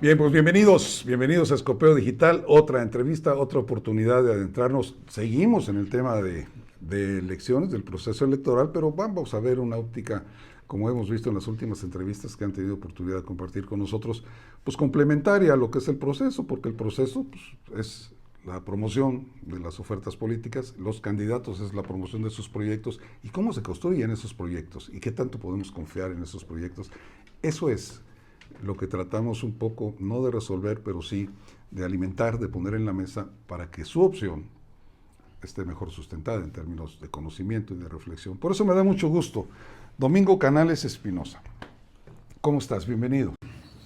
Bien, pues bienvenidos a Escopeo Digital, otra entrevista, otra oportunidad de adentrarnos. Seguimos en el tema de elecciones, del proceso electoral, pero vamos a ver una óptica, como hemos visto en las últimas entrevistas que han tenido oportunidad de compartir con nosotros, pues complementaria a lo que es el proceso, porque el proceso pues, es la promoción de las ofertas políticas, los candidatos es la promoción de sus proyectos y cómo se construyen esos proyectos y qué tanto podemos confiar en esos proyectos. Eso es lo que tratamos un poco, no de resolver, pero sí de alimentar, de poner en la mesa para que su opción esté mejor sustentada en términos de conocimiento y de reflexión. Por eso me da mucho gusto. Domingo Canales Espinosa. ¿Cómo estás? Bienvenido.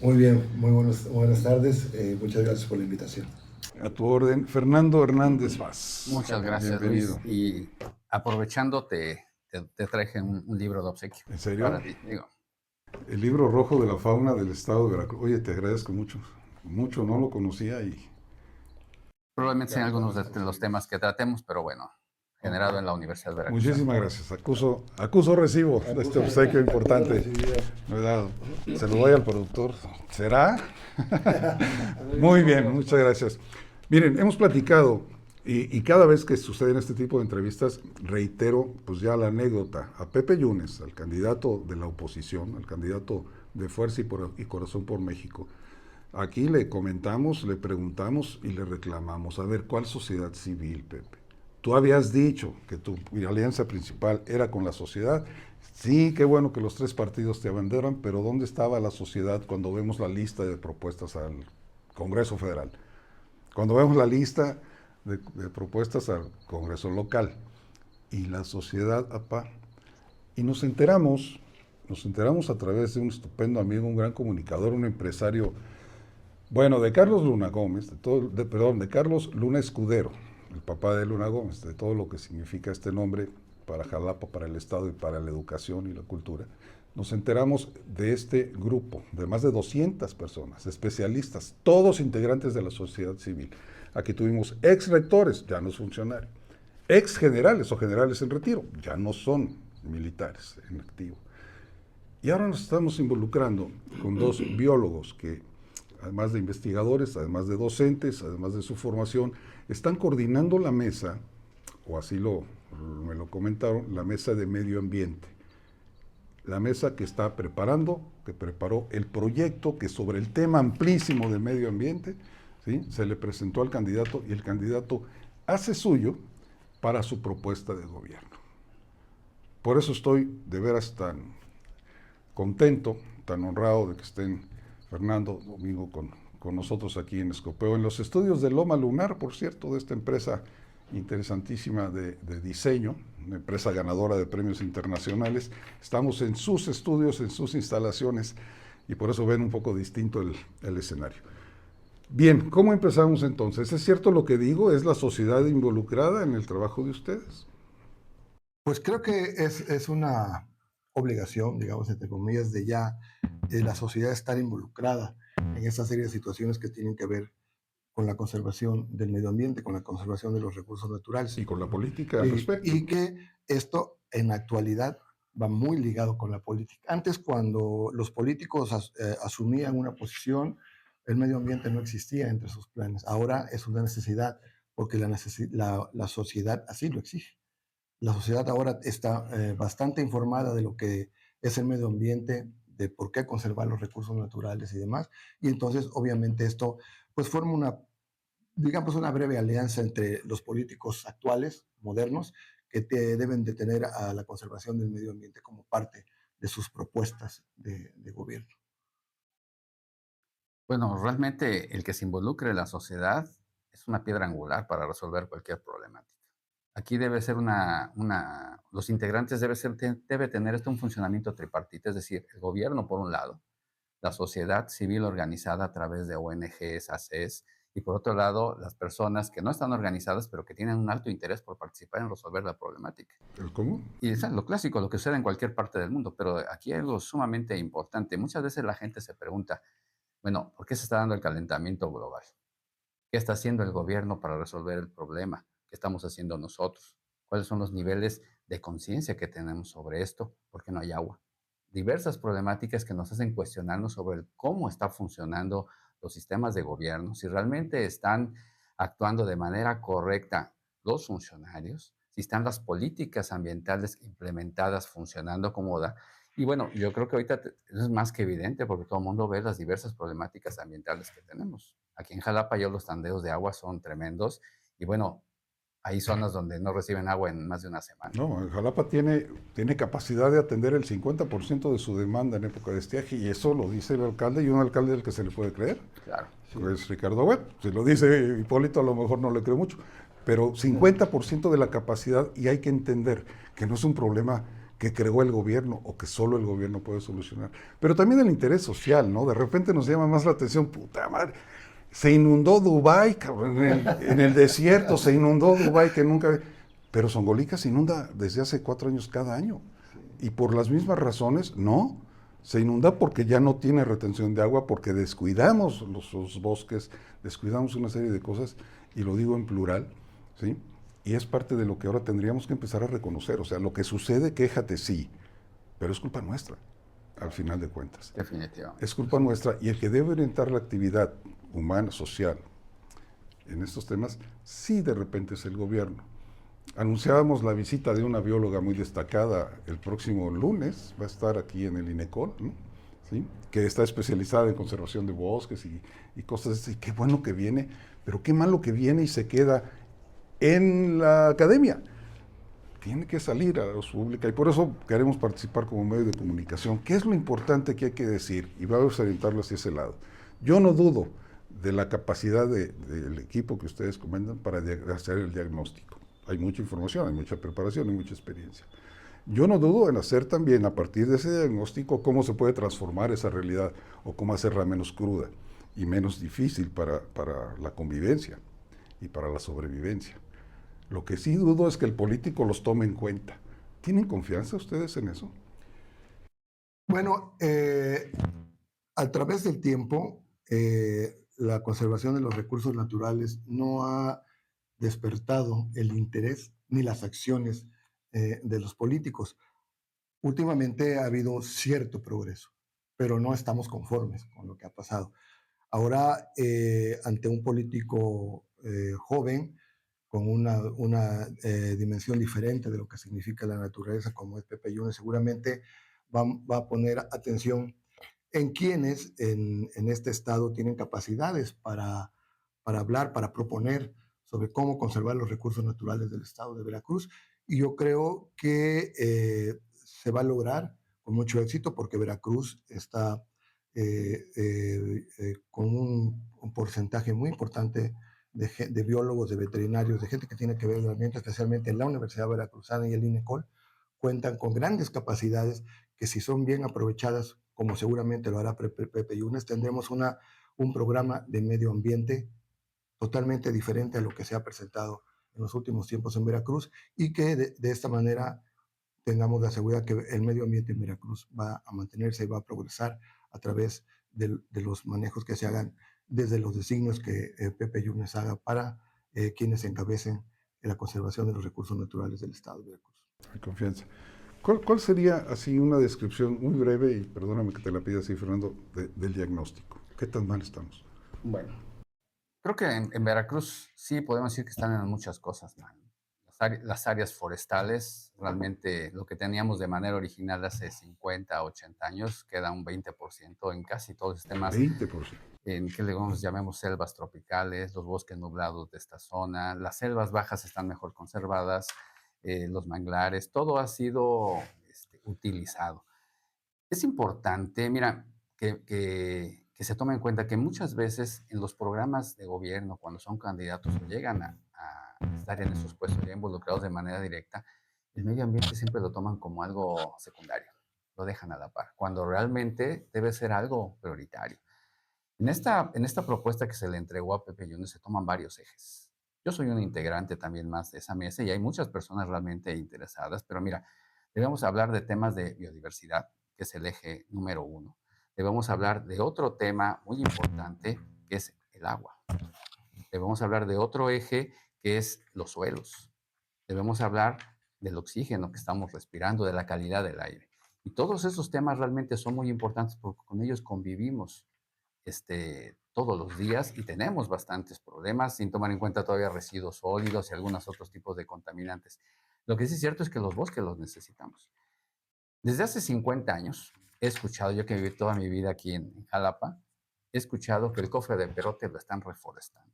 Muy bien, buenas tardes. Muchas gracias por la invitación. A tu orden, Fernando Hernández Vaz. Muchas gracias, Bienvenido. Luis. Y aprovechando, te traje un libro de obsequio ¿En serio? para ti. Digo, El libro rojo de la fauna del estado de Veracruz. Oye, te agradezco mucho. Mucho, no lo conocía y... probablemente sean algunos de los temas que tratemos, pero bueno, generado en la Universidad de Veracruz. Muchísimas gracias. Acuso recibo de este obsequio importante. ¿Verdad? Se lo doy al productor. ¿Será? Muy bien, muchas gracias. Miren, hemos platicado y cada vez que suceden este tipo de entrevistas, reitero pues ya la anécdota. A Pepe Yunes, al candidato de la oposición, al candidato de Fuerza y Corazón por México, aquí le comentamos, le preguntamos y le reclamamos, a ver, ¿cuál sociedad civil, Pepe? Tú habías dicho que tu alianza principal era con la sociedad. Sí, qué bueno que los tres partidos te abanderan, pero ¿dónde estaba la sociedad cuando vemos la lista de propuestas al Congreso Federal? Cuando vemos la lista de propuestas al Congreso local y la sociedad, apá, y nos enteramos a través de un estupendo amigo, un gran comunicador, un empresario, bueno, de Carlos Luna Gómez, de Carlos Luna Escudero, el papá de Luna Gómez, de todo lo que significa este nombre para Jalapa, para el Estado y para la educación y la cultura, nos enteramos de este grupo de más de 200 personas, especialistas, todos integrantes de la sociedad civil. Aquí tuvimos ex rectores, ya no es funcionario, ex generales o generales en retiro, ya no son militares en activo. Y ahora nos estamos involucrando con dos biólogos que, además de investigadores, además de docentes, además de su formación, están coordinando la mesa, o así me lo comentaron, la mesa de medio ambiente. La mesa que está preparando, que preparó el proyecto que sobre el tema amplísimo de medio ambiente, ¿sí?, se le presentó al candidato y el candidato hace suyo para su propuesta de gobierno. Por eso estoy de veras tan contento, tan honrado de que estén Fernando, Domingo con nosotros aquí en Escopeo, en los estudios de Loma Lunar, por cierto, de esta empresa interesantísima de diseño, una empresa ganadora de premios internacionales. Estamos en sus estudios, en sus instalaciones, y por eso ven un poco distinto el escenario. Bien, ¿cómo empezamos entonces? ¿Es cierto lo que digo? ¿Es la sociedad involucrada en el trabajo de ustedes? Pues creo que es una obligación, digamos, entre comillas, de ya la sociedad estar involucrada en esta serie de situaciones que tienen que ver con la conservación del medio ambiente, con la conservación de los recursos naturales. Y con la política al respecto. Y que esto en la actualidad va muy ligado con la política. Antes, cuando los políticos asumían una posición, el medio ambiente no existía entre sus planes. Ahora es una necesidad porque la sociedad así lo exige. La sociedad ahora está bastante informada de lo que es el medio ambiente, de por qué conservar los recursos naturales y demás. Y entonces, obviamente, esto pues forma digamos, una breve alianza entre los políticos actuales, modernos, que deben de tener a la conservación del medio ambiente como parte de sus propuestas de gobierno. Bueno, realmente el que se involucre la sociedad es una piedra angular para resolver cualquier problemática. Aquí debe ser los integrantes debe tener esto un funcionamiento tripartito, es decir, el gobierno por un lado, la sociedad civil organizada a través de ONGs, ACES, y por otro lado, las personas que no están organizadas, pero que tienen un alto interés por participar en resolver la problemática. ¿Cómo? Y es lo clásico, lo que sucede en cualquier parte del mundo, pero aquí hay algo sumamente importante. Muchas veces la gente se pregunta, bueno, ¿por qué se está dando el calentamiento global? ¿Qué está haciendo el gobierno para resolver el problema? ¿Qué estamos haciendo nosotros? ¿Cuáles son los niveles de conciencia que tenemos sobre esto? ¿Por qué no hay agua? Diversas problemáticas que nos hacen cuestionarnos sobre cómo está funcionando los sistemas de gobierno, si realmente están actuando de manera correcta los funcionarios, si están las políticas ambientales implementadas, funcionando como da. Y bueno, yo creo que ahorita eso es más que evidente porque todo el mundo ve las diversas problemáticas ambientales que tenemos. Aquí en Jalapa ya los tandeos de agua son tremendos y bueno, hay zonas donde no reciben agua en más de una semana. No, Jalapa tiene capacidad de atender el 50% de su demanda en época de estiaje y eso lo dice el alcalde y un alcalde del que se le puede creer. Claro. Es Ricardo Webb. Si lo dice Hipólito a lo mejor no le creo mucho, pero 50% de la capacidad y hay que entender que no es un problema que creó el gobierno o que solo el gobierno puede solucionar. Pero también el interés social, ¿no? De repente nos llama más la atención, puta madre, se inundó Dubái, cabrón, en el desierto, se inundó Dubái que nunca... Pero Zongolica se inunda desde hace 4 años cada año. Y por las mismas razones, no. Se inunda porque ya no tiene retención de agua, porque descuidamos los bosques, descuidamos una serie de cosas, y lo digo en plural, ¿sí? Y es parte de lo que ahora tendríamos que empezar a reconocer. O sea, lo que sucede, quéjate, sí, pero es culpa nuestra, al final de cuentas. Definitivamente. Es culpa nuestra, y el que debe orientar la actividad humana, social, en estos temas, sí de repente es el gobierno. Anunciábamos la visita de una bióloga muy destacada el próximo lunes, va a estar aquí en el INECOL, ¿no? ¿Sí? Que está especializada en conservación de bosques y cosas así. Qué bueno que viene, pero qué malo que viene y se queda en la academia. Tiene que salir a la luz pública y por eso queremos participar como medio de comunicación. ¿Qué es lo importante que hay que decir? Y vamos a orientarlo hacia ese lado. Yo no dudo de la capacidad del equipo que ustedes comentan para hacer el diagnóstico. Hay mucha información, hay mucha preparación, hay mucha experiencia. Yo no dudo en hacer también, a partir de ese diagnóstico, cómo se puede transformar esa realidad o cómo hacerla menos cruda y menos difícil para la convivencia y para la sobrevivencia. Lo que sí dudo es que el político los tome en cuenta. ¿Tienen confianza ustedes en eso? Bueno, a través del tiempo, la conservación de los recursos naturales no ha despertado el interés ni las acciones de los políticos. Últimamente ha habido cierto progreso, pero no estamos conformes con lo que ha pasado. Ahora, ante un político joven, con una dimensión diferente de lo que significa la naturaleza, como es Pepe Yunes, seguramente va a poner atención en quienes en este estado tienen capacidades para hablar, para proponer sobre cómo conservar los recursos naturales del estado de Veracruz. Y yo creo que se va a lograr con mucho éxito porque Veracruz está con un porcentaje muy importante de biólogos, de veterinarios, de gente que tiene que ver con el ambiente, especialmente en la Universidad Veracruzana y el INECOL, cuentan con grandes capacidades que si son bien aprovechadas, como seguramente lo hará Pepe Yunes, tendremos un programa de medio ambiente totalmente diferente a lo que se ha presentado en los últimos tiempos en Veracruz y que de esta manera tengamos la seguridad que el medio ambiente en Veracruz va a mantenerse y va a progresar a través de los manejos que se hagan desde los designios que Pepe Yunes haga para quienes encabecen la conservación de los recursos naturales del Estado de Veracruz. Hay confianza. ¿Cuál sería así una descripción muy breve, y perdóname que te la pida así, Fernando, del diagnóstico? ¿Qué tan mal estamos? Bueno, creo que en Veracruz sí podemos decir que están en muchas cosas mal. Las áreas forestales, realmente lo que teníamos de manera original hace 50, 80 años, queda un 20% en casi todos los temas 20%. en que le llamemos selvas tropicales, los bosques nublados de esta zona, las selvas bajas están mejor conservadas, los manglares, todo ha sido utilizado. Es importante, mira, que se tome en cuenta que muchas veces en los programas de gobierno, cuando son candidatos o llegan a estar en esos puestos ya involucrados de manera directa, el medio ambiente siempre lo toman como algo secundario, lo dejan a la par, cuando realmente debe ser algo prioritario. En esta propuesta que se le entregó a Pepe Yunes se toman varios ejes. Yo soy un integrante también más de esa mesa y hay muchas personas realmente interesadas, pero mira, debemos hablar de temas de biodiversidad, que es el eje número uno. Debemos hablar de otro tema muy importante, que es el agua. Debemos hablar de otro eje, que es los suelos. Debemos hablar del oxígeno que estamos respirando, de la calidad del aire. Y todos esos temas realmente son muy importantes porque con ellos convivimos todos los días y tenemos bastantes problemas, sin tomar en cuenta todavía residuos sólidos y algunos otros tipos de contaminantes. Lo que sí es cierto es que los bosques los necesitamos. Desde hace 50 años he escuchado, yo que viví toda mi vida aquí en Jalapa, he escuchado que el cofre de Perote lo están reforestando.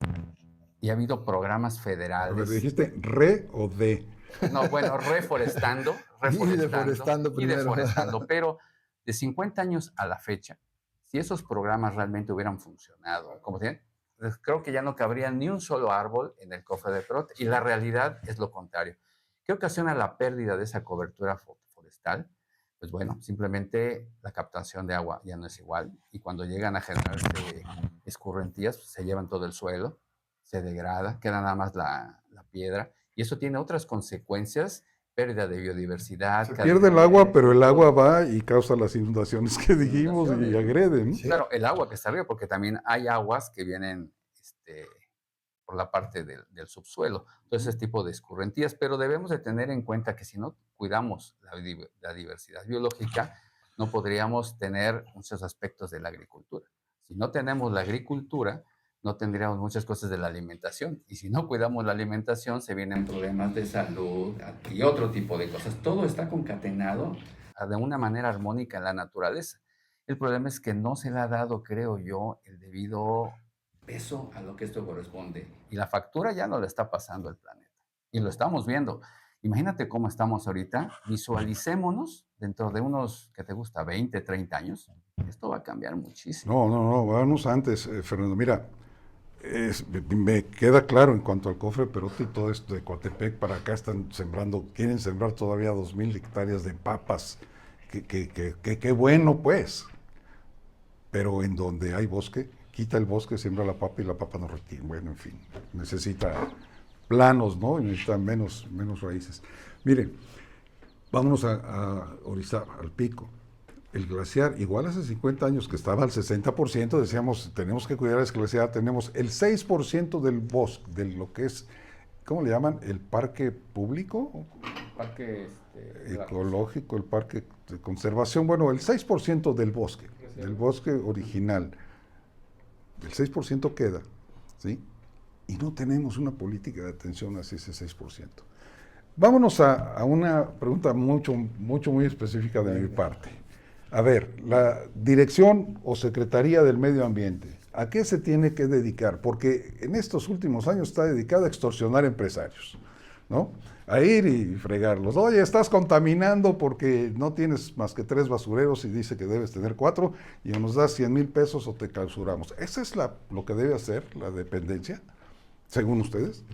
Y ha habido programas A ver, federales. ¿dijiste re o de? No, bueno, reforestando, Y deforestando y primero. deforestando, pero de 50 años a la fecha, si esos programas realmente hubieran funcionado, como tienen, pues creo que ya no cabría ni un solo árbol en el cofre de Perote. Y la realidad es lo contrario. ¿Qué ocasiona la pérdida de esa cobertura forestal? Pues bueno, simplemente la captación de agua ya no es igual. Y cuando llegan a generarse escurrentías, pues, se llevan todo el suelo, se degrada, queda nada más la piedra. Y eso tiene otras consecuencias, pérdida de biodiversidad, Se pierde cadena el agua, de pero el agua todo. va y causa las inundaciones que dijimos y Inundaciones. agreden. Sí. Claro, el agua que está arriba, porque también hay aguas que vienen por la parte del subsuelo, todo ese tipo de escurrentías, pero debemos de tener en cuenta que si no cuidamos la diversidad biológica, no podríamos tener muchos aspectos de la agricultura. Si no tenemos la agricultura, no tendríamos muchas cosas de la alimentación. Y si no cuidamos la alimentación, se vienen problemas de salud y otro tipo de cosas. Todo está concatenado de una manera armónica en la naturaleza. El problema es que no se le ha dado, creo yo, el debido peso a lo que esto corresponde. Y la factura ya no le está pasando el planeta. Y lo estamos viendo. Imagínate cómo estamos ahorita. Visualicémonos dentro de unos, ¿qué te gusta? 20, 30 años. Esto va a cambiar muchísimo. No, vamos antes, Fernando. Mira, me queda claro en cuanto al cofre Perote y todo esto de Coatepec, para acá están sembrando, quieren sembrar todavía 2000 hectáreas de papas. Qué bueno, pues. Pero en donde hay bosque, quita el bosque, siembra la papa y la papa no retiene. Bueno, en fin, necesita planos, ¿no? Y necesita menos raíces. Mire, vámonos a Orizaba, al pico. El glaciar, igual hace 50 años que estaba al 60%, decíamos, tenemos que cuidar ese glaciar, tenemos el 6% del bosque, de lo que es, ¿cómo le llaman? El parque público, Parque ecológico, el parque de conservación, bueno, el 6% del bosque original, el 6% queda, ¿sí? Y no tenemos una política de atención hacia ese 6%. Vámonos a una pregunta muy específica de mi parte. A ver, la Dirección o Secretaría del Medio Ambiente, ¿a qué se tiene que dedicar? Porque en estos últimos años está dedicada a extorsionar empresarios, ¿no? A ir y fregarlos. Oye, estás contaminando porque no tienes más que 3 basureros y dice que debes tener 4 y o nos das 100,000 pesos o te clausuramos. ¿Esa es lo que debe hacer la dependencia, según ustedes?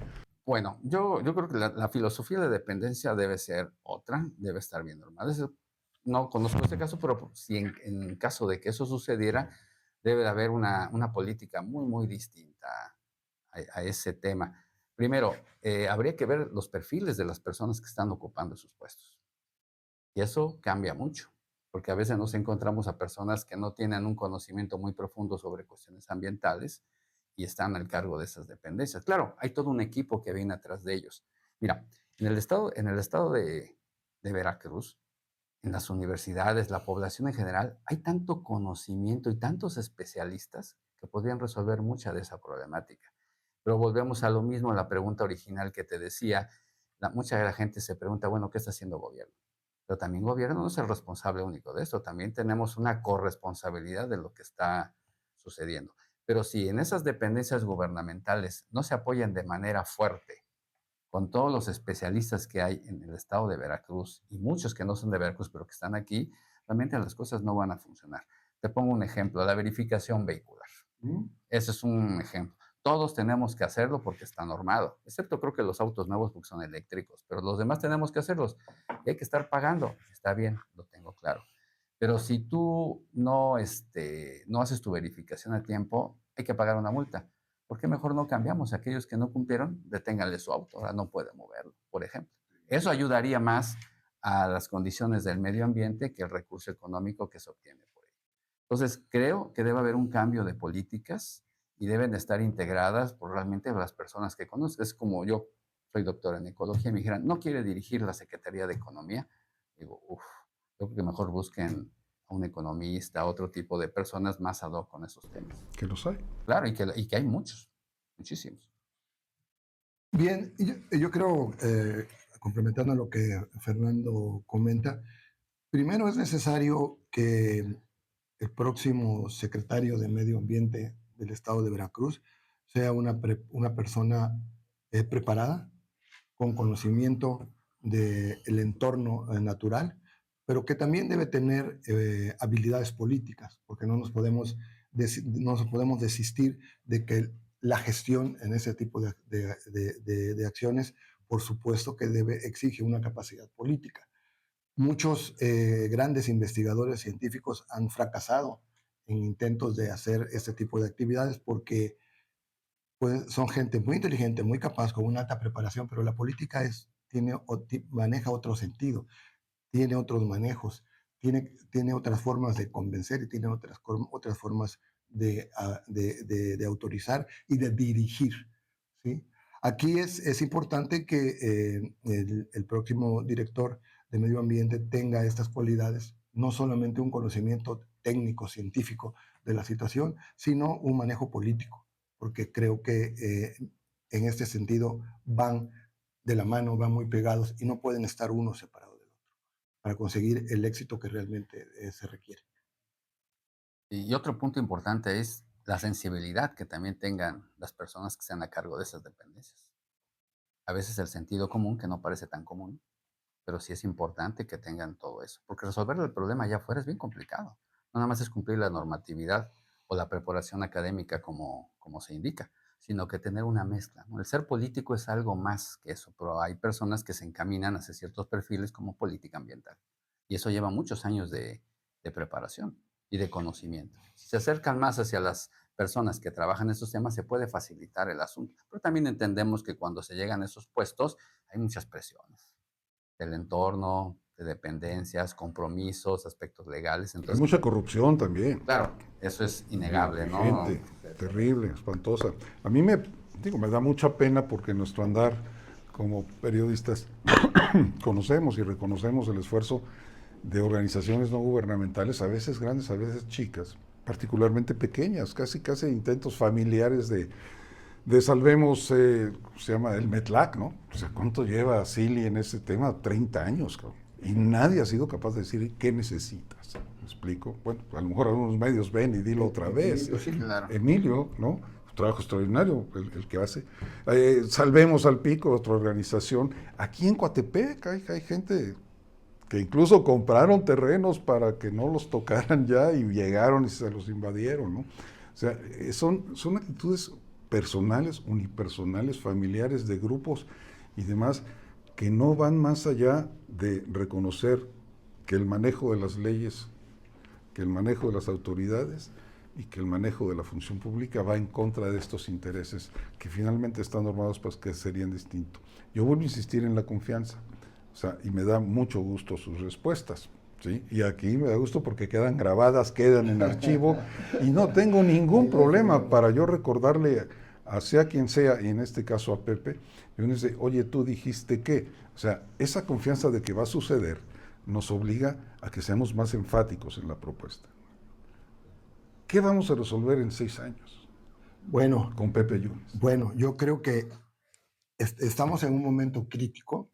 Bueno, yo creo que la filosofía de dependencia debe ser otra, debe estar bien normal. No conozco este caso, pero si en caso de que eso sucediera, debe de haber una política muy distinta a ese tema. Primero, habría que ver los perfiles de las personas que están ocupando esos puestos. Y eso cambia mucho, porque a veces nos encontramos a personas que no tienen un conocimiento muy profundo sobre cuestiones ambientales y están al cargo de esas dependencias. Claro, hay todo un equipo que viene atrás de ellos. Mira, en el estado de Veracruz, en las universidades, la población en general, hay tanto conocimiento y tantos especialistas que podrían resolver mucha de esa problemática. Pero volvemos a lo mismo, a la pregunta original que te decía. Mucha de la gente se pregunta, bueno, ¿qué está haciendo el gobierno? Pero también el gobierno no es el responsable único de esto, también tenemos una corresponsabilidad de lo que está sucediendo. Pero si en esas dependencias gubernamentales no se apoyan de manera fuerte con todos los especialistas que hay en el estado de Veracruz y muchos que no son de Veracruz pero que están aquí, realmente las cosas no van a funcionar. Te pongo un ejemplo, la verificación vehicular. Ese es un ejemplo. Todos tenemos que hacerlo porque está normado, excepto creo que los autos nuevos porque son eléctricos, pero los demás tenemos que hacerlos y hay que estar pagando. Está bien, lo tengo claro. Pero si tú no haces tu verificación a tiempo, hay que pagar una multa. ¿Por qué mejor no cambiamos? Aquellos que no cumplieron, deténganle su auto, ahora no puede moverlo, por ejemplo. Eso ayudaría más a las condiciones del medio ambiente que el recurso económico que se obtiene por ello. Entonces, creo que debe haber un cambio de políticas y deben de estar integradas por realmente las personas que conozco. Es como yo soy doctor en ecología y me dijeran, ¿no quiere dirigir la Secretaría de Economía? Digo, uff, yo creo que mejor busquen a un economista, a otro tipo de personas más ad hoc con esos temas. Que los hay. Claro, y que hay muchos, muchísimos. Bien, yo creo, complementando lo que Fernando comenta, primero es necesario que el próximo secretario de Medio Ambiente del estado de Veracruz sea una persona preparada, con conocimiento del entorno natural, pero que también debe tener habilidades políticas, porque no nos podemos desistir de que la gestión en ese tipo de acciones, por supuesto que exige una capacidad política. Muchos grandes investigadores científicos han fracasado en intentos de hacer este tipo de actividades porque pues, son gente muy inteligente, muy capaz, con una alta preparación, pero la política maneja otro sentido, tiene otros manejos, tiene otras formas de convencer y tiene otras formas de autorizar y de dirigir. ¿Sí? Aquí es importante que el próximo director de medio ambiente tenga estas cualidades, no solamente un conocimiento técnico, científico de la situación, sino un manejo político, porque creo que en este sentido van de la mano, van muy pegados y no pueden estar uno separado del otro para conseguir el éxito que realmente se requiere. Y otro punto importante es la sensibilidad que también tengan las personas que están a cargo de esas dependencias. A veces el sentido común, que no parece tan común, pero sí es importante que tengan todo eso, porque resolver el problema allá afuera es bien complicado. No nada más es cumplir la normatividad o la preparación académica como se indica, sino que tener una mezcla, ¿no? El ser político es algo más que eso, pero hay personas que se encaminan hacia ciertos perfiles como política ambiental. Y eso lleva muchos años de preparación y de conocimiento. Si se acercan más hacia las personas que trabajan en esos temas, se puede facilitar el asunto. Pero también entendemos que cuando se llegan a esos puestos hay muchas presiones del entorno, de dependencias, compromisos, aspectos legales. Hay Entonces, mucha corrupción también. claro, eso es innegable, De ¿no? gente terrible, espantosa. A mí me da mucha pena porque en nuestro andar como periodistas conocemos y reconocemos el esfuerzo de organizaciones no gubernamentales, a veces grandes, a veces chicas, particularmente pequeñas, casi intentos familiares de salvemos, se llama el METLAC, ¿no? O sea, ¿cuánto lleva Silly en ese tema? 30 años, cabrón. Y nadie ha sido capaz de decir qué necesitas. ¿Me explico? Bueno, a lo mejor algunos medios ven y dilo otra vez. Claro. Emilio, ¿no? Trabajo extraordinario el que hace. Salvemos al Pico, otra organización. Aquí en Coatepec hay gente que incluso compraron terrenos para que no los tocaran ya y llegaron y se los invadieron, ¿no? O sea, son actitudes personales, unipersonales, familiares, de grupos y demás, que no van más allá de reconocer que el manejo de las leyes, que el manejo de las autoridades y que el manejo de la función pública va en contra de estos intereses que finalmente están normados para que serían distintos. Yo vuelvo a insistir en la confianza, o sea, y me da mucho gusto sus respuestas. ¿Sí? Y aquí me da gusto porque quedan grabadas, quedan en archivo y no tengo ningún problema para yo recordarle a sea quien sea, y en este caso a Pepe, y uno dice, oye, tú dijiste que, o sea, esa confianza de que va a suceder nos obliga a que seamos más enfáticos en la propuesta. ¿Qué vamos a resolver en 6 años Bueno, con Pepe Yunes? bueno, yo creo que estamos en un momento crítico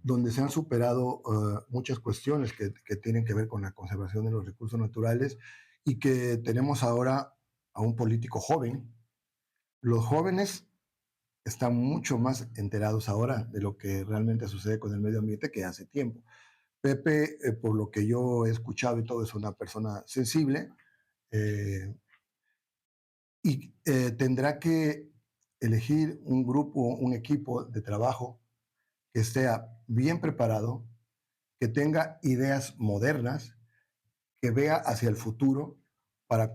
donde se han superado muchas cuestiones que tienen que ver con la conservación de los recursos naturales y que tenemos ahora a un político joven. Los jóvenes están mucho más enterados ahora de lo que realmente sucede con el medio ambiente que hace tiempo. Pepe, por lo que yo he escuchado y todo, es una persona sensible eh, y tendrá que elegir un grupo, un equipo de trabajo que esté bien preparado, que tenga ideas modernas, que vea hacia el futuro para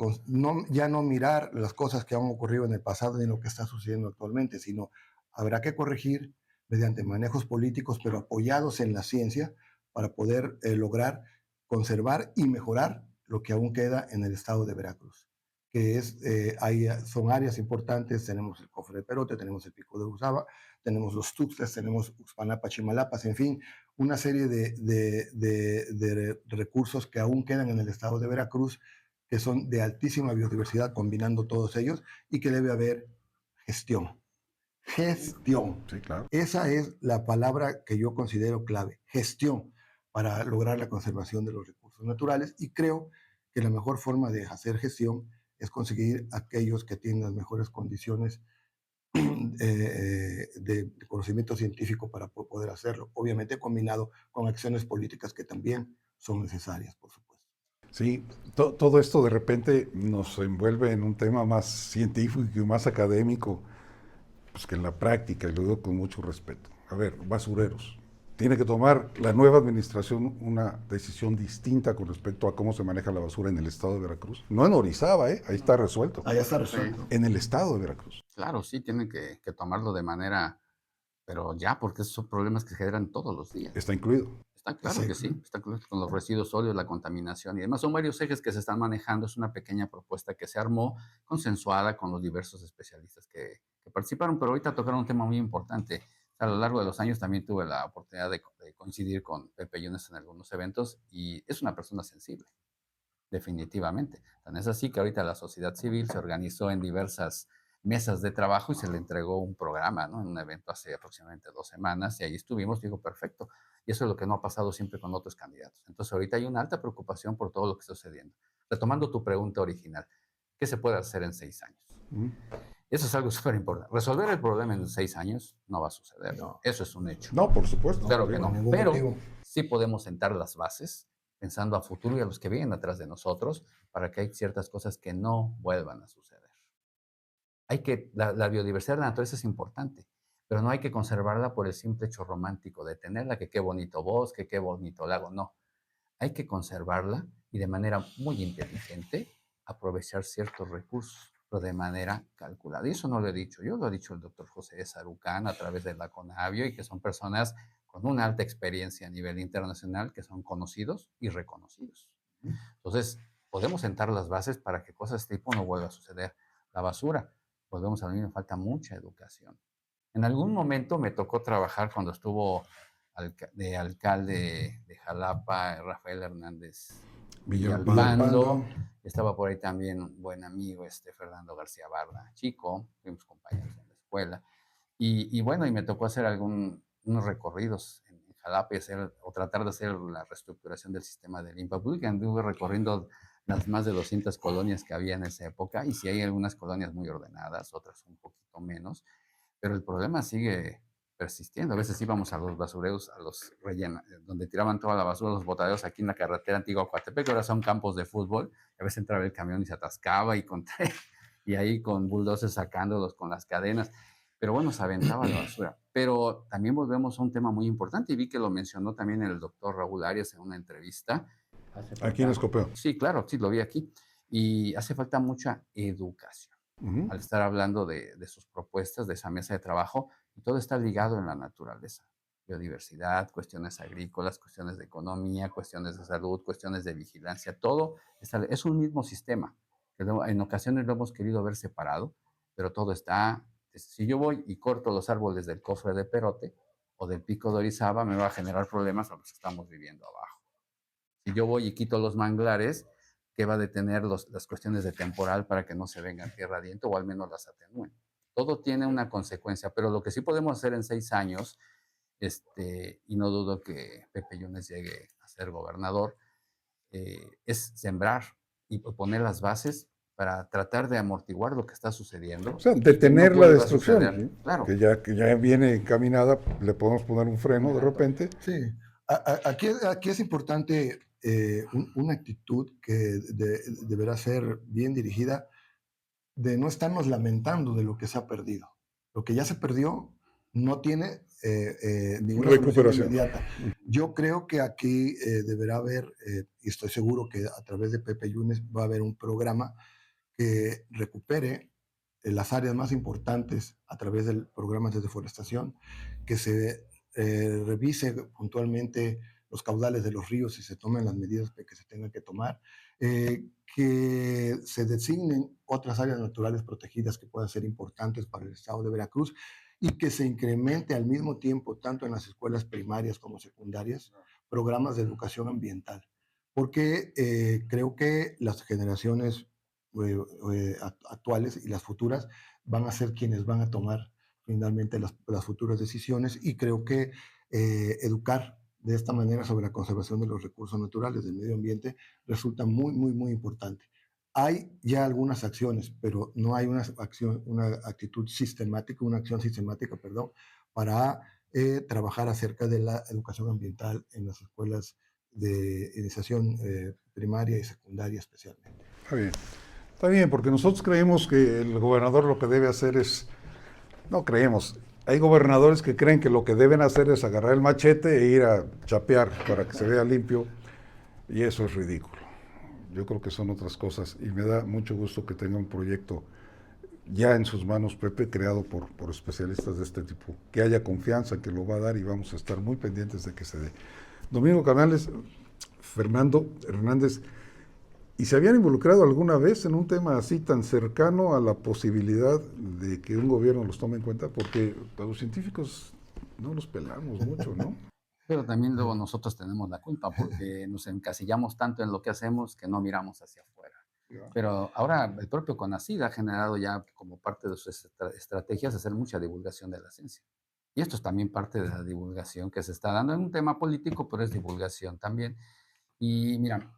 ya no mirar las cosas que han ocurrido en el pasado ni lo que está sucediendo actualmente, sino habrá que corregir mediante manejos políticos, pero apoyados en la ciencia para poder lograr conservar y mejorar lo que aún queda en el estado de Veracruz, que son áreas importantes. Tenemos el Cofre de Perote, tenemos el Pico de Orizaba, tenemos los Tuxtlas, tenemos Uxpanapa, Chimalapas, en fin, una serie de recursos que aún quedan en el estado de Veracruz, que son de altísima biodiversidad, combinando todos ellos, y que debe haber gestión. Gestión. Sí, claro. Esa es la palabra que yo considero clave, gestión, para lograr la conservación de los recursos naturales. Y creo que la mejor forma de hacer gestión es conseguir aquellos que tienen las mejores condiciones de conocimiento científico para poder hacerlo, obviamente combinado con acciones políticas que también son necesarias, por supuesto. Sí, todo esto de repente nos envuelve en un tema más científico y más académico, pues que en la práctica, y lo digo con mucho respeto. A ver, basureros. Tiene que tomar la nueva administración una decisión distinta con respecto a cómo se maneja la basura en el estado de Veracruz. No en Orizaba, ahí está resuelto. Allá está resuelto. En el estado de Veracruz. Claro, sí, tienen que tomarlo de manera, pero ya, porque esos son problemas que se generan todos los días. Está incluido. Está claro que sí, está claro, con los residuos sólidos, la contaminación y demás. Son varios ejes que se están manejando. Es una pequeña propuesta que se armó, consensuada con los diversos especialistas que participaron, pero ahorita tocaron un tema muy importante. A lo largo de los años también tuve la oportunidad de coincidir con Pepe Yunes en algunos eventos y es una persona sensible, definitivamente. Tan es así que ahorita la sociedad civil se organizó en diversas mesas de trabajo y se le entregó un programa, ¿no? En un evento hace aproximadamente 2 semanas y ahí estuvimos, digo, perfecto. Y eso es lo que no ha pasado siempre con otros candidatos. Entonces ahorita hay una alta preocupación por todo lo que está sucediendo. Retomando tu pregunta original, ¿qué se puede hacer en 6 años? ¿Mm? Eso es algo súper importante. Resolver el problema en 6 años no va a suceder. No. Eso es un hecho. No, por supuesto. Claro que digo, no. ningún Pero motivo. sí podemos sentar las bases pensando a futuro y a los que vienen atrás de nosotros para que hay ciertas cosas que no vuelvan a suceder. La biodiversidad de la naturaleza es importante, pero no hay que conservarla por el simple hecho romántico de tenerla, que qué bonito bosque, qué bonito lago. No, hay que conservarla y de manera muy inteligente aprovechar ciertos recursos, pero de manera calculada. Y eso no lo he dicho yo, lo ha dicho el doctor José Sarucán a través de la CONAVIO y que son personas con una alta experiencia a nivel internacional que son conocidos y reconocidos. Entonces, podemos sentar las bases para que cosas de este tipo no vuelvan a suceder. La basura, volvemos a lo mismo, falta mucha educación. En algún momento me tocó trabajar cuando estuvo de alcalde de Jalapa, Rafael Hernández Villalpando. Villalpando. Estaba por ahí también un buen amigo, Fernando García Barda, chico, fuimos compañeros en la escuela. Y bueno, y me tocó hacer unos recorridos en Jalapa y o tratar de hacer la reestructuración del sistema de limpia pública. Anduve recorriendo las más de 200 colonias que había en esa época y sí hay algunas colonias muy ordenadas, otras un poquito menos, pero el problema sigue persistiendo. A veces íbamos a los basureros, a los rellenos, donde tiraban toda la basura, los botaderos aquí en la carretera antigua Coatepec, que ahora son campos de fútbol. A veces entraba el camión y se atascaba y ahí con bulldozers sacándolos con las cadenas. Pero bueno, se aventaba la basura. Pero también volvemos a un tema muy importante y vi que lo mencionó también el doctor Raúl Arias en una entrevista. Aquí en Escopeo. Sí, claro, sí, lo vi aquí. Y hace falta mucha educación al estar hablando de sus propuestas, de esa mesa de trabajo, y todo está ligado en la naturaleza. Biodiversidad, cuestiones agrícolas, cuestiones de economía, cuestiones de salud, cuestiones de vigilancia, todo es un mismo sistema. Que en ocasiones lo hemos querido ver separado, pero todo está. Si yo voy y corto los árboles del cofre de Perote o del pico de Orizaba, me va a generar problemas a los que estamos viviendo abajo. Si yo voy y quito los manglares, que va a detener las cuestiones de temporal para que no se vengan tierra adentro o al menos las atenúen. Todo tiene una consecuencia, pero lo que sí podemos hacer en 6 años, y no dudo que Pepe Yunes llegue a ser gobernador, es sembrar y poner las bases para tratar de amortiguar lo que está sucediendo. O sea, Y que no detener la vuelva a destrucción, suceder. ¿sí? Claro. Que ya viene encaminada, le podemos poner un freno de repente. Sí, aquí es importante una actitud que deberá ser bien dirigida, de no estarnos lamentando de lo que se ha perdido. Lo que ya se perdió no tiene ninguna solución Recuperación. inmediata. Yo creo que aquí deberá haber, y estoy seguro que a través de Pepe Yunes va a haber un programa que recupere las áreas más importantes a través del programa de deforestación, que se revise puntualmente los caudales de los ríos y se tomen las medidas que se tengan que tomar, que se designen otras áreas naturales protegidas que puedan ser importantes para el estado de Veracruz y que se incremente al mismo tiempo, tanto en las escuelas primarias como secundarias, programas de educación ambiental. Porque creo que las generaciones actuales y las futuras van a ser quienes van a tomar finalmente las futuras decisiones, y creo que educar de esta manera sobre la conservación de los recursos naturales, del medio ambiente, resulta muy, muy, muy importante. Hay ya algunas acciones, pero no hay una actitud sistemática, una acción sistemática, perdón, para trabajar acerca de la educación ambiental en las escuelas de iniciación primaria y secundaria especialmente. Está bien. Está bien, porque nosotros creemos que el gobernador lo que debe hacer es, no creemos, hay gobernadores que creen que lo que deben hacer es agarrar el machete e ir a chapear para que se vea limpio, y eso es ridículo. Yo creo que son otras cosas, y me da mucho gusto que tenga un proyecto ya en sus manos, Pepe, creado por especialistas de este tipo, que haya confianza que lo va a dar, y vamos a estar muy pendientes de que se dé. Domingo Canales, Fernando Hernández, ¿y se habían involucrado alguna vez en un tema así tan cercano a la posibilidad de que un gobierno los tome en cuenta? Porque a los científicos no los pelamos mucho, ¿no? Pero también luego nosotros tenemos la culpa porque nos encasillamos tanto en lo que hacemos que no miramos hacia afuera. Pero ahora el propio CONACYT ha generado ya como parte de sus estrategias hacer mucha divulgación de la ciencia. Y esto es también parte de la divulgación que se está dando en un tema político, pero es divulgación también. Y mira,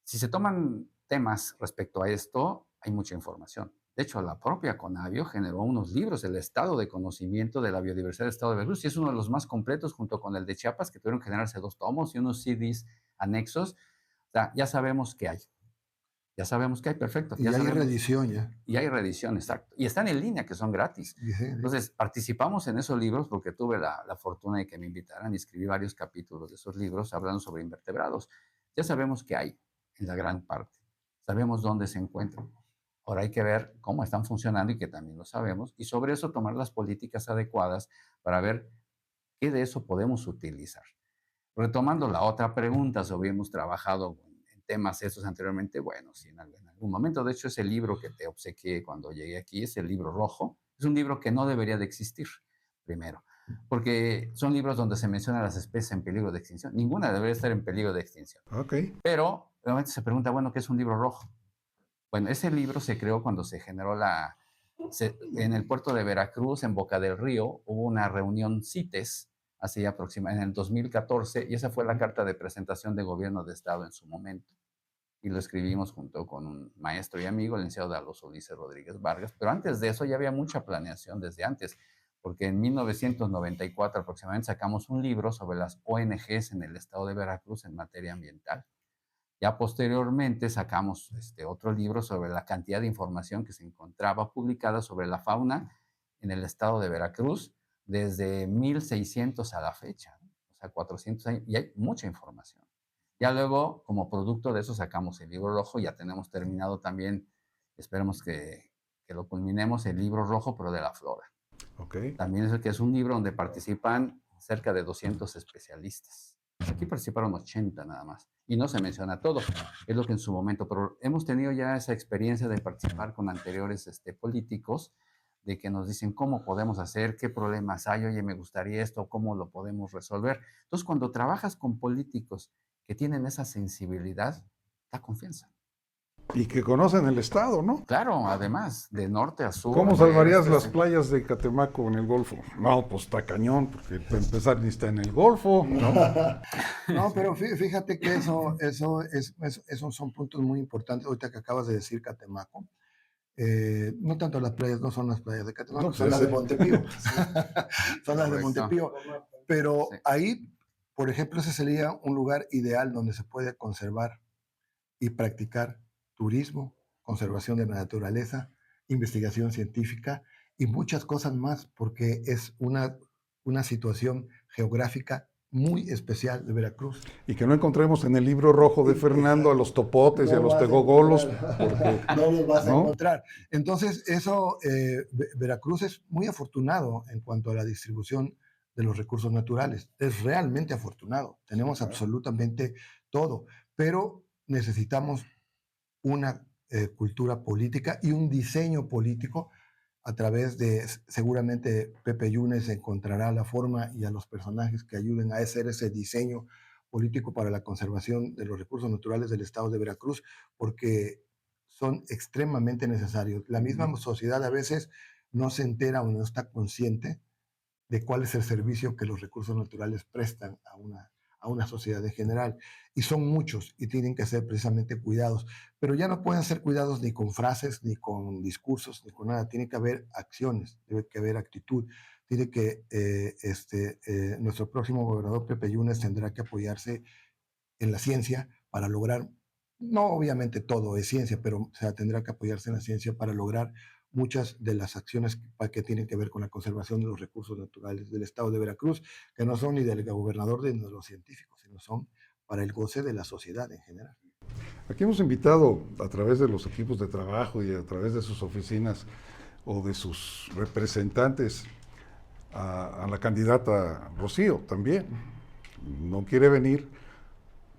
si se toman temas respecto a esto, hay mucha información. De hecho, la propia Conavio generó unos libros, el estado de conocimiento de la biodiversidad del estado de Veracruz, y es uno de los más completos junto con el de Chiapas, que tuvieron que generarse 2 tomos y unos CDs anexos. O sea, ya sabemos que hay. Ya sabemos que hay, perfecto. Y Ya hay sabemos. reedición ya. Y hay reedición, exacto. Y están en línea, que son gratis. Entonces, participamos en esos libros porque tuve la fortuna de que me invitaran y escribí varios capítulos de esos libros hablando sobre invertebrados. Ya sabemos que hay en la gran parte. Sabemos dónde se encuentran. Ahora hay que ver cómo están funcionando y que también lo sabemos. Y sobre eso tomar las políticas adecuadas para ver qué de eso podemos utilizar. Retomando la otra pregunta sobre hemos trabajado en temas estos anteriormente, bueno, sí, en algún momento. De hecho, ese libro que te obsequié cuando llegué aquí es el libro rojo. Es un libro que no debería de existir, primero, porque son libros donde se mencionan las especies en peligro de extinción. Ninguna debería estar en peligro de extinción. Ok. Pero realmente se pregunta, bueno, ¿qué es un libro rojo? Bueno, ese libro se creó cuando se generó en el puerto de Veracruz, en Boca del Río, hubo una reunión CITES, así aproximadamente en el 2014, y esa fue la carta de presentación de gobierno de Estado en su momento. Y lo escribimos junto con un maestro y amigo, el licenciado Alonso Ulises Rodríguez Vargas. Pero antes de eso ya había mucha planeación desde antes, porque en 1994 aproximadamente sacamos un libro sobre las ONGs en el estado de Veracruz en materia ambiental. Ya posteriormente sacamos otro libro sobre la cantidad de información que se encontraba publicada sobre la fauna en el estado de Veracruz desde 1600 a la fecha, ¿no? O sea, 400 años, y hay mucha información. Ya luego, como producto de eso, sacamos el libro rojo, ya tenemos terminado también, esperemos que lo culminemos, el libro rojo, pero de la flora. Ok. También es el que es un libro donde participan cerca de 200 especialistas. Aquí participaron 80 nada más. Y no se menciona todo, es lo que en su momento, pero hemos tenido ya esa experiencia de participar con anteriores políticos, de que nos dicen cómo podemos hacer, qué problemas hay, oye, me gustaría esto, cómo lo podemos resolver. Entonces, cuando trabajas con políticos que tienen esa sensibilidad, da confianza. Y que conocen el estado, ¿no? Claro, además, de norte a sur. ¿Cómo de salvarías este, las playas de Catemaco en el Golfo? No, pues está cañón, porque para empezar ni está en el Golfo, ¿no? No, pero fíjate que esos son puntos muy importantes. Ahorita que acabas de decir Catemaco, no tanto las playas, no son las playas de Catemaco, No, pues son las de ese. Montepío. Son las de Correcto. Montepío. Pero Sí. ahí, por ejemplo, ese sería un lugar ideal donde se puede conservar y practicar turismo, conservación de la naturaleza, investigación científica y muchas cosas más, porque es una situación geográfica muy especial de Veracruz. Y que no encontremos en el libro rojo de Fernando a los topotes y a los tegogolos, porque No los vas a ¿no? encontrar. Entonces, eso, Veracruz es muy afortunado en cuanto a la distribución de los recursos naturales. Es realmente afortunado. Tenemos absolutamente todo, pero necesitamos una cultura política y un diseño político a través de, seguramente Pepe Yunes encontrará la forma y a los personajes que ayuden a hacer ese diseño político para la conservación de los recursos naturales del estado de Veracruz, porque son extremadamente necesarios. La misma sociedad a veces no se entera o no está consciente de cuál es el servicio que los recursos naturales prestan a una sociedad en general. Y son muchos y tienen que ser precisamente cuidados. Pero ya no pueden ser cuidados ni con frases, ni con discursos, ni con nada. Tiene que haber acciones, tiene que haber actitud. Tiene que, nuestro próximo gobernador Pepe Yunes tendrá que apoyarse en la ciencia para lograr, no obviamente todo es ciencia, pero o sea, tendrá que apoyarse en la ciencia para lograr muchas de las acciones que tienen que ver con la conservación de los recursos naturales del estado de Veracruz, que no son ni del gobernador ni de los científicos, sino son para el goce de la sociedad en general. Aquí hemos invitado a través de los equipos de trabajo y a través de sus oficinas o de sus representantes a la candidata Rocío también. No quiere venir,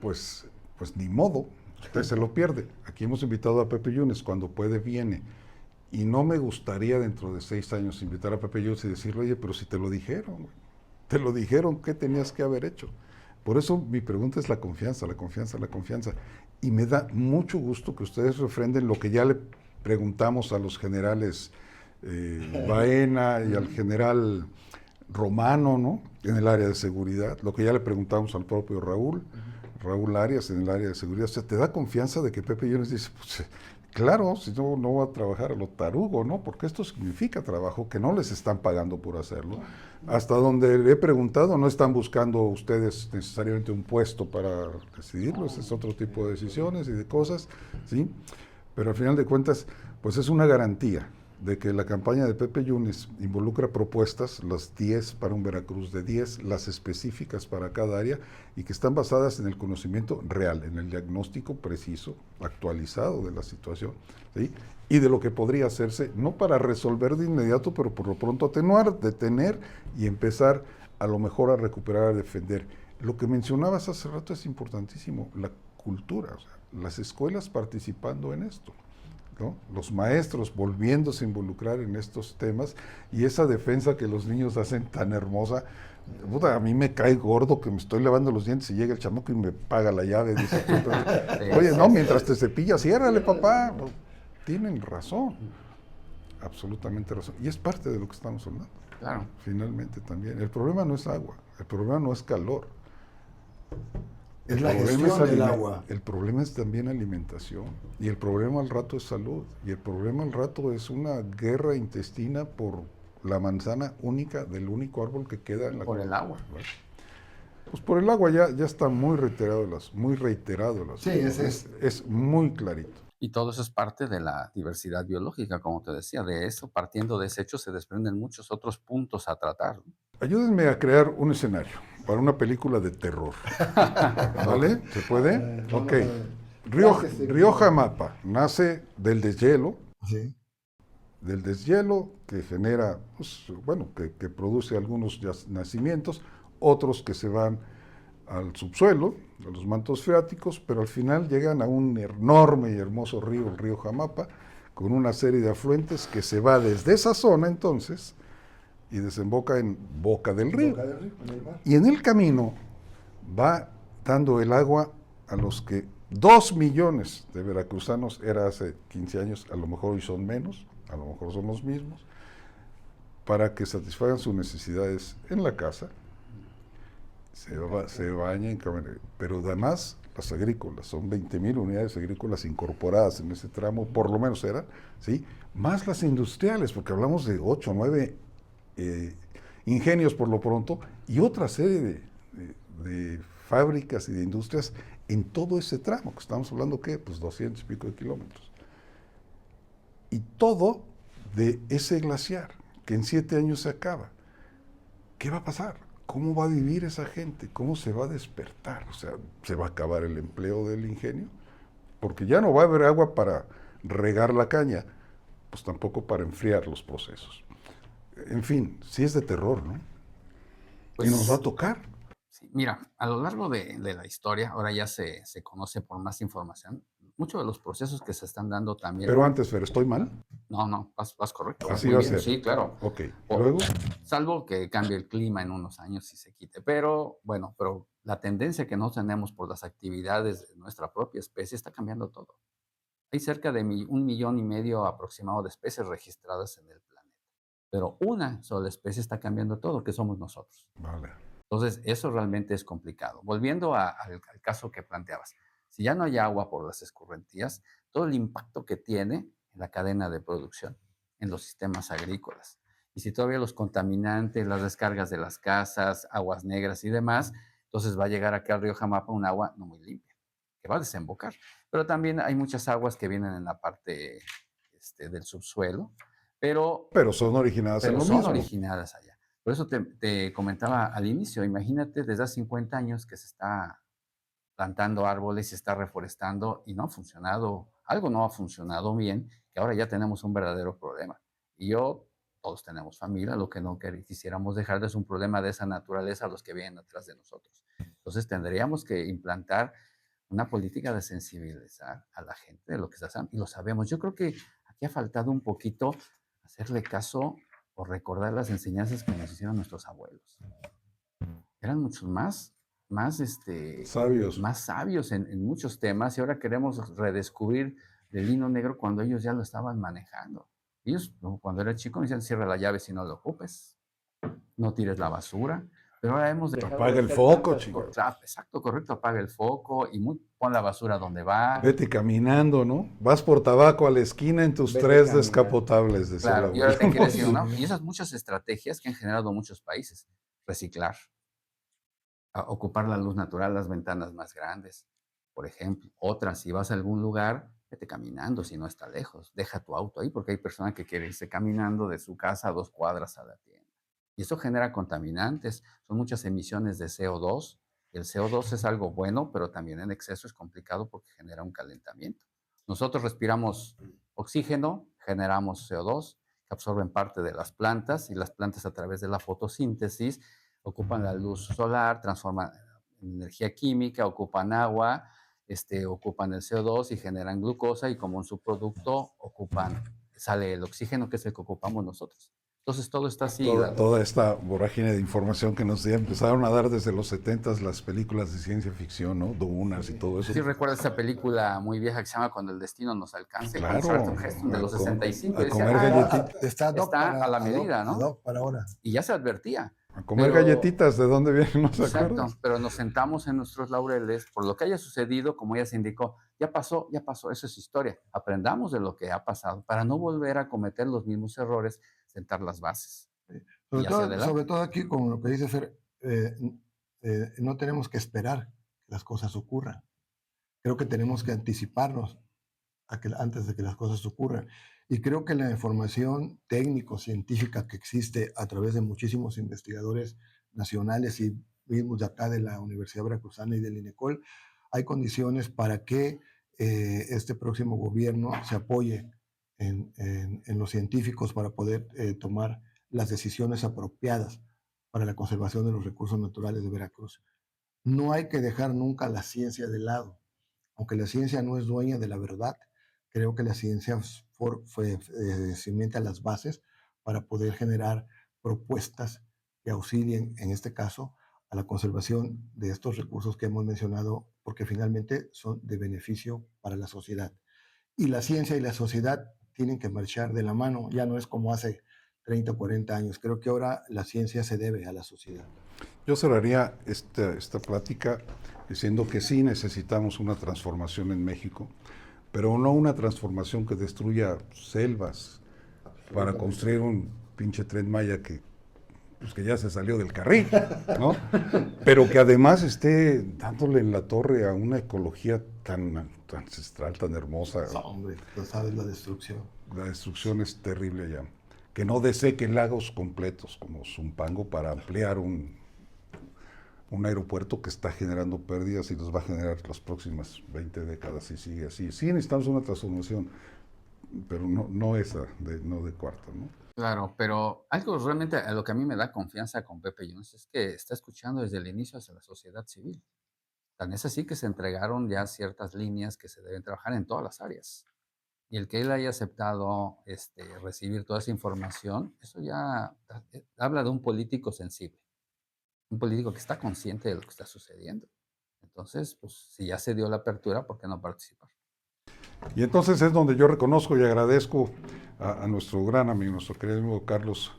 pues ni modo, usted se lo pierde. Aquí hemos invitado a Pepe Yunes, cuando puede viene. Y no me gustaría dentro de 6 años invitar a Pepe Yunes y decirle, oye, pero si te lo dijeron, güey. Te lo dijeron, ¿qué tenías que haber hecho? Por eso mi pregunta es la confianza, la confianza, la confianza. Y me da mucho gusto que ustedes refrenden lo que ya le preguntamos a los generales Baena y al general Romano, ¿no? En el área de seguridad, lo que ya le preguntamos al propio Raúl Arias en el área de seguridad. O sea, te da confianza de que Pepe Yunes dice, pues claro, si no, no va a trabajar a lo tarugo, ¿no? Porque esto significa trabajo que no les están pagando por hacerlo. Hasta donde le he preguntado, no están buscando ustedes necesariamente un puesto para decidirlo, ese es otro tipo de decisiones y de cosas, ¿sí? Pero al final de cuentas, pues es una garantía de que la campaña de Pepe Yunes involucra propuestas, las 10 para un Veracruz de 10, las específicas para cada área, y que están basadas en el conocimiento real, en el diagnóstico preciso, actualizado de la situación, ¿sí? Y de lo que podría hacerse, no para resolver de inmediato, pero por lo pronto atenuar, detener y empezar a lo mejor a recuperar, a defender. Lo que mencionabas hace rato es importantísimo, la cultura, o sea, las escuelas participando en esto, ¿no? Los maestros volviéndose a involucrar en estos temas y esa defensa que los niños hacen tan hermosa. Puta, a mí me cae gordo que me estoy lavando los dientes y llega el chamaco y me paga la llave. Dice, oye, no, mientras te cepillas, ciérrale, papá. No, tienen razón, absolutamente razón. Y es parte de lo que estamos hablando. Claro. Finalmente también. El problema no es agua, el problema no es calor. Es la gestión del agua. El problema es también alimentación. Y el problema al rato es salud. Y el problema al rato es una guerra intestina por la manzana única del único árbol que queda en la... Por el agua. Pues por el agua ya está muy reiterado Sí, es muy clarito. Y todo eso es parte de la diversidad biológica, como te decía. De eso, partiendo de ese hecho, se desprenden muchos otros puntos a tratar, ¿no? Ayúdenme a crear un escenario para una película de terror. ¿Vale? ¿Se puede? Ok. Río Jamapa nace del deshielo. Sí. Del deshielo que genera, pues, bueno, que produce algunos nacimientos, otros que se van al subsuelo, a los mantos freáticos, pero al final llegan a un enorme y hermoso río, el río Jamapa, con una serie de afluentes que se va desde esa zona entonces y desemboca en Boca del Río. En el mar. Y en el camino va dando el agua a los que 2 millones de veracruzanos era hace 15 años, a lo mejor hoy son menos, a lo mejor son los mismos, para que satisfagan sus necesidades en la casa, se bañen, pero además las agrícolas, son 20,000 unidades agrícolas incorporadas en ese tramo, por lo menos eran, ¿sí? Más las industriales, porque hablamos de 8 o 9 ingenios por lo pronto, y otra serie de fábricas y de industrias en todo ese tramo, que estamos hablando, ¿qué? Pues 200 y pico de kilómetros. Y todo de ese glaciar, que en 7 años se acaba. ¿Qué va a pasar? ¿Cómo va a vivir esa gente? ¿Cómo se va a despertar? O sea, ¿se va a acabar el empleo del ingenio? Porque ya no va a haber agua para regar la caña, pues tampoco para enfriar los procesos. En fin, sí es de terror, ¿no? Pues, y nos va a tocar. Sí, mira, a lo largo de la historia, ahora ya se conoce por más información, muchos de los procesos que se están dando también. Pero antes, Fer, ¿estoy mal? No, vas correcto, vas Así muy va a bien. ser. Sí, claro. Ok. O- Luego, Salvo que cambie el clima en unos años y se quite. Pero bueno, pero la tendencia que no tenemos por las actividades de nuestra propia especie está cambiando todo. Hay cerca de 1,5 millones aproximado de especies registradas en el planeta. Pero una sola especie está cambiando todo, que somos nosotros. vale. Entonces, eso realmente es complicado. Volviendo al caso que planteabas, si ya no hay agua por las escorrentías, todo el impacto que tiene en la cadena de producción, en los sistemas agrícolas. Y si todavía los contaminantes, las descargas de las casas, aguas negras y demás, entonces va a llegar aquí al río Jamapa un agua no muy limpia, que va a desembocar. Pero también hay muchas aguas que vienen en la parte del subsuelo, pero Pero son originadas en pero lo son mismo. originadas allá. Por eso te comentaba al inicio, imagínate desde hace 50 años que se está plantando árboles, se está reforestando y no ha funcionado, algo no ha funcionado bien, que ahora ya tenemos un verdadero problema. Y todos tenemos familia, lo que no quisiéramos dejar es un problema de esa naturaleza a los que vienen atrás de nosotros. Entonces tendríamos que implantar una política de sensibilizar a la gente de lo que está haciendo, y lo sabemos. Yo creo que aquí ha faltado un poquito hacerle caso o recordar las enseñanzas que nos hicieron nuestros abuelos. Eran muchos más, Sabios. más sabios en muchos temas, y ahora queremos redescubrir el lino negro cuando ellos ya lo estaban manejando. Ellos, cuando era chico, me decían, cierra la llave si no lo ocupes, no tires la basura. Pero ahora hemos dejado Apaga de el hacer foco, tantas chico. cosas. Exacto, correcto, apaga el foco y pon la basura donde va. Vete caminando, ¿no? Vas por tabaco a la esquina en tus Vete 3 caminando. descapotables, decía el Claro, y abuelo. ahora te quiere decir, Sí. ¿no? Y esas muchas estrategias que han generado muchos países. Reciclar, ocupar la luz natural, las ventanas más grandes, por ejemplo. Otra, si vas a algún lugar, vete caminando si no está lejos. Deja tu auto ahí porque hay personas que quieren irse caminando de su casa a 2 cuadras a la tienda. Y eso genera contaminantes, son muchas emisiones de CO2. El CO2 es algo bueno, pero también en exceso es complicado porque genera un calentamiento. Nosotros respiramos oxígeno, generamos CO2, que absorben parte de las plantas, y las plantas a través de la fotosíntesis ocupan la luz solar, transforman en energía química, ocupan agua, ocupan el CO2 y generan glucosa, y como un subproducto sale el oxígeno, que es el que ocupamos nosotros. Entonces todo está así. Toda esta vorágine de información que nos empezaron a dar desde los 70s las películas de ciencia ficción, ¿no? Dunas y todo eso. Sí, recuerdas esa película muy vieja que se llama Cuando el destino nos alcance, con Claro, Charlton Heston, de los 65. a Y decía, comer galletitas. Está está a la medida, ¿no? para ahora. Y ya se advertía. A comer Pero- galletitas, ¿de dónde vienen? ¿No se Exacto, acuerdan? pero nos sentamos en nuestros laureles por lo que haya sucedido, como ella se indicó, ya pasó, eso es historia. Aprendamos de lo que ha pasado para no volver a cometer los mismos errores, sentar las bases. Y hacia adelante. Sobre todo aquí, con lo que dice Fer, no tenemos que esperar que las cosas ocurran. Creo que tenemos que anticiparnos antes de que las cosas ocurran. Y creo que la información técnico-científica que existe a través de muchísimos investigadores nacionales y mismos de acá de la Universidad Veracruzana y del INECOL, hay condiciones para que este próximo gobierno se apoye en los científicos para poder tomar las decisiones apropiadas para la conservación de los recursos naturales de Veracruz. No hay que dejar nunca la ciencia de lado. Aunque la ciencia no es dueña de la verdad, creo que la ciencia cimienta las bases para poder generar propuestas que auxilien, en este caso, a la conservación de estos recursos que hemos mencionado, porque finalmente son de beneficio para la sociedad. Y la ciencia y la sociedad tienen que marchar de la mano, ya no es como hace 30 o 40 años. Creo que ahora la ciencia se debe a la sociedad. Yo cerraría esta plática diciendo que sí necesitamos una transformación en México, pero no una transformación que destruya selvas para construir un pinche Tren Maya pues que ya se salió del carril, ¿no? Pero que además esté dándole en la torre a una ecología tan ancestral, tan hermosa. No, hombre, no sabes la destrucción. La destrucción es terrible allá. Que no deseque lagos completos como Zumpango para ampliar un aeropuerto que está generando pérdidas y nos va a generar las próximas 20 décadas si sigue así. Sí necesitamos una transformación, pero no esa, no de cuarta, ¿no? Claro, pero algo realmente a lo que a mí me da confianza con Pepe Jones es que está escuchando desde el inicio hacia la sociedad civil. Tan es así que se entregaron ya ciertas líneas que se deben trabajar en todas las áreas. Y el que él haya aceptado recibir toda esa información, eso ya habla de un político sensible, un político que está consciente de lo que está sucediendo. Entonces, pues si ya se dio la apertura, ¿por qué no participar? Y entonces es donde yo reconozco y agradezco a nuestro gran amigo, nuestro querido amigo Carlos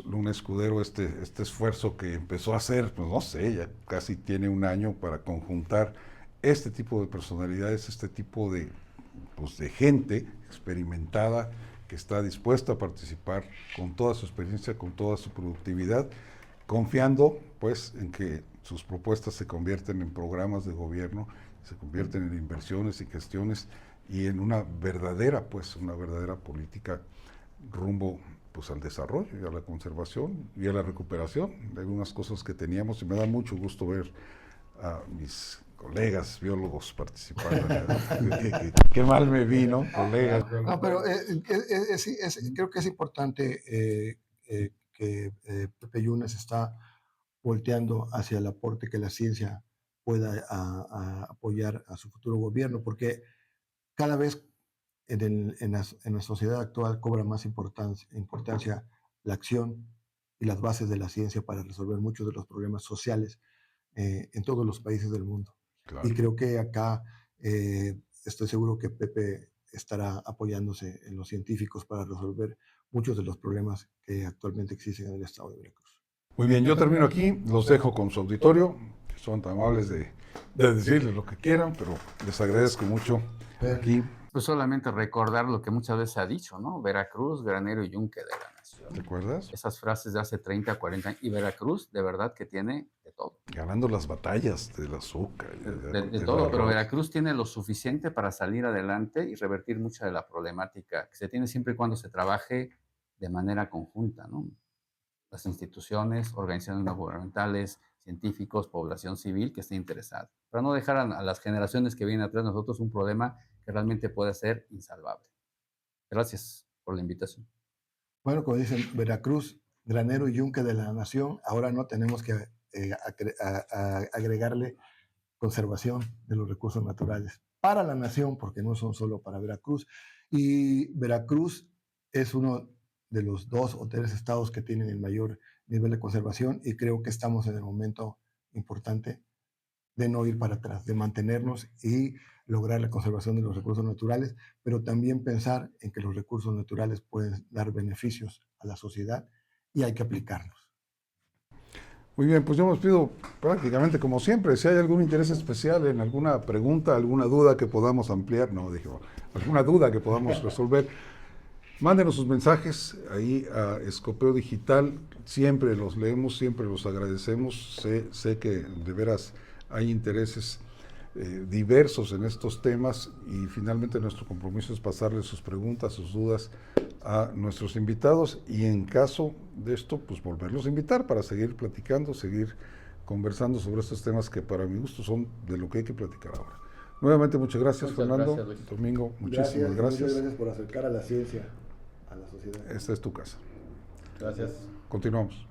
Luna Escudero, este esfuerzo que empezó a hacer, pues no sé, ya casi tiene un año para conjuntar este tipo de personalidades, este tipo de, pues, de gente experimentada que está dispuesta a participar con toda su experiencia, con toda su productividad, confiando pues en que sus propuestas se convierten en programas de gobierno, se convierten en inversiones y gestiones y en una verdadera política rumbo pues al desarrollo y a la conservación y a la recuperación de algunas cosas que teníamos, y me da mucho gusto ver a mis colegas biólogos participando. Qué mal me vi, ¿no? Colegas. No, pero creo que es importante que Pepe Yunes está volteando hacia el aporte que la ciencia pueda a apoyar a su futuro gobierno, porque cada vez en la sociedad actual cobra más importancia la acción y las bases de la ciencia para resolver muchos de los problemas sociales en todos los países del mundo. Claro. Y creo que acá estoy seguro que Pepe estará apoyándose en los científicos para resolver muchos de los problemas que actualmente existen en el estado de Veracruz. Muy bien, yo termino aquí, los dejo con su auditorio, que son tan amables de decirles lo que quieran, pero les agradezco mucho aquí. Pues solamente recordar lo que muchas veces se ha dicho, ¿no? Veracruz, granero y yunque de la nación. ¿Te acuerdas? Esas frases de hace 30, 40 años. Y Veracruz, de verdad que tiene de todo. Ganando las batallas del azúcar. De todo, pero Veracruz tiene lo suficiente para salir adelante y revertir mucha de la problemática que se tiene siempre y cuando se trabaje de manera conjunta, ¿no? Las instituciones, organizaciones no gubernamentales, científicos, población civil que esté interesada, para no dejar a las generaciones que vienen atrás de nosotros un problema que realmente puede ser insalvable. Gracias por la invitación. Bueno, como dicen, Veracruz, granero y yunque de la nación, ahora no tenemos que agregarle conservación de los recursos naturales para la nación, porque no son solo para Veracruz. Y Veracruz es uno de los 2 o 3 estados que tienen el mayor nivel de conservación, y creo que estamos en el momento importante de no ir para atrás, de mantenernos y lograr la conservación de los recursos naturales, pero también pensar en que los recursos naturales pueden dar beneficios a la sociedad y hay que aplicarlos. Muy bien, pues yo me despido prácticamente como siempre. Si hay algún interés especial en alguna pregunta, alguna duda que podamos ampliar, alguna duda que podamos resolver, mándenos sus mensajes ahí a Escopeo Digital. Siempre los leemos, siempre los agradecemos. Sé que de veras hay intereses diversos en estos temas, y finalmente nuestro compromiso es pasarles sus preguntas, sus dudas a nuestros invitados, y en caso de esto, pues volverlos a invitar para seguir platicando, seguir conversando sobre estos temas que para mi gusto son de lo que hay que platicar ahora. Nuevamente muchas gracias, Fernando. Gracias, Domingo, muchísimas gracias. Muchas gracias por acercar a la ciencia a la sociedad. Esta es tu casa. Gracias. Continuamos.